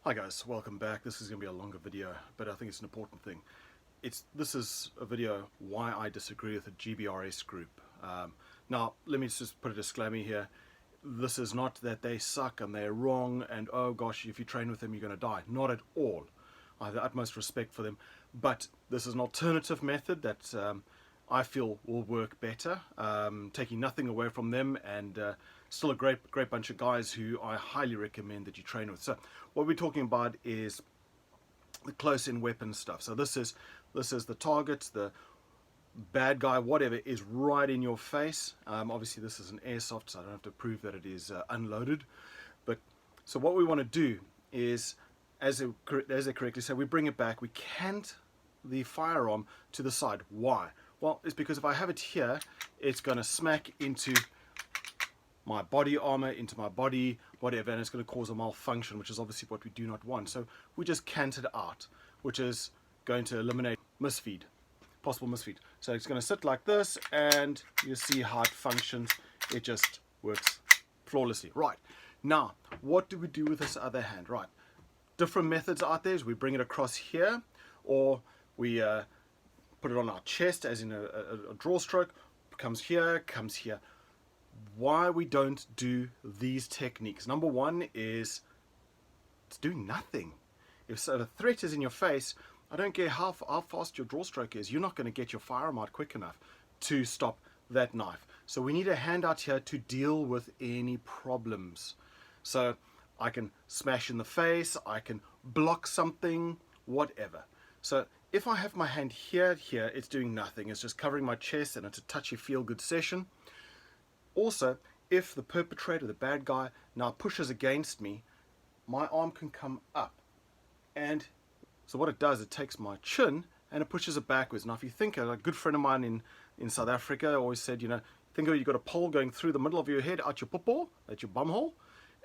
Hi guys, welcome back. This is going to be a longer video, but I think it's an important thing. This is a video why I disagree with the GBRS Group. Now, let me just put a disclaimer here. This is not that they suck and they're wrong and oh gosh, if you train with them you're going to die. Not at all. I have the utmost respect for them. But this is an alternative method that I feel will work better, taking nothing away from them, and still a great bunch of guys who I highly recommend that you train with. So what we're talking about is the close-in weapon stuff. So this is the target, the bad guy, whatever, is right in your face. Obviously this is an airsoft, so I don't have to prove that it is unloaded. But so what we want to do is, as they correctly say, we bring it back, we cant the firearm to the side. Why? Well, it's because if I have it here, it's going to smack into my body armor, into my body, whatever, and it's going to cause a malfunction, which is obviously what we do not want. So we just cant it out, which is going to eliminate misfeed, possible misfeed. So it's going to sit like this, and you see how it functions. It just works flawlessly. Right, now, what do we do with this other hand? Right, different methods out there is we bring it across here, or we put it on our chest, as in a draw stroke, comes here, comes here. Why we don't do these techniques? Number one is it's doing nothing. If a threat is in your face, I don't care how fast your draw stroke is, you're not going to get your firearm out quick enough to stop that knife. So we need a hand out here to deal with any problems. So I can smash in the face, I can block something, whatever. So if I have my hand here, it's doing nothing. It's just covering my chest, and it's a touchy feel-good session. Also, if the perpetrator, the bad guy, now pushes against me, my arm can come up. And so what it does, it takes my chin and it pushes it backwards. Now if you think, a good friend of mine in South Africa always said, you know, think of it, you've got a pole going through the middle of your head, out your pupil, at your bum hole.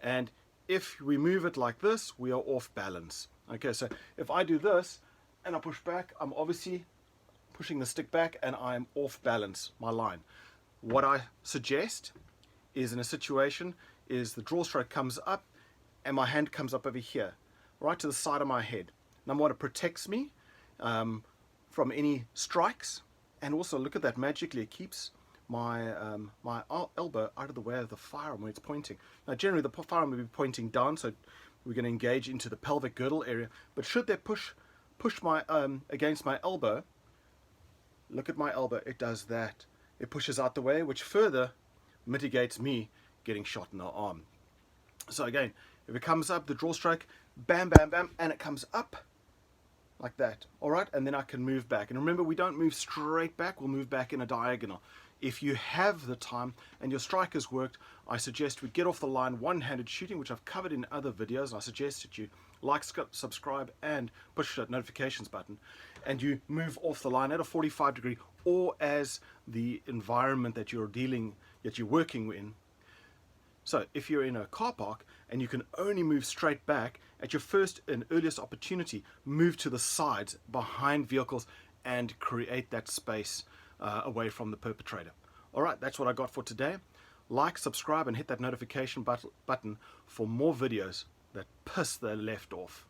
And if we move it like this, we are off balance. Okay, so if I do this and I push back, I'm obviously pushing the stick back and I'm off balance, my line. What I suggest is, in a situation, is the draw stroke comes up and my hand comes up over here, right to the side of my head. Number one, it protects me from any strikes, and also, look at that, magically it keeps my my elbow out of the way of the firearm when it's pointing. Now generally the firearm will be pointing down, so we're going to engage into the pelvic girdle area, but should they push my against my elbow, look at my elbow, it does that. It pushes out the way, which further mitigates me getting shot in the arm. So again, if it comes up, the draw stroke, bam, bam, bam, and it comes up like that. All right, and then I can move back. And remember, we don't move straight back, we'll move back in a diagonal. If you have the time and your strike has worked, I suggest we get off the line one-handed shooting, which I've covered in other videos. I suggest that you like, subscribe, and push that notifications button, and you move off the line at a 45-degree, or as the environment that you're working in. So if you're in a car park and you can only move straight back, at your first and earliest opportunity, move to the sides behind vehicles and create that space away from the perpetrator. All right, that's what I got for today. Like, subscribe, and hit that notification button for more videos that piss the left off.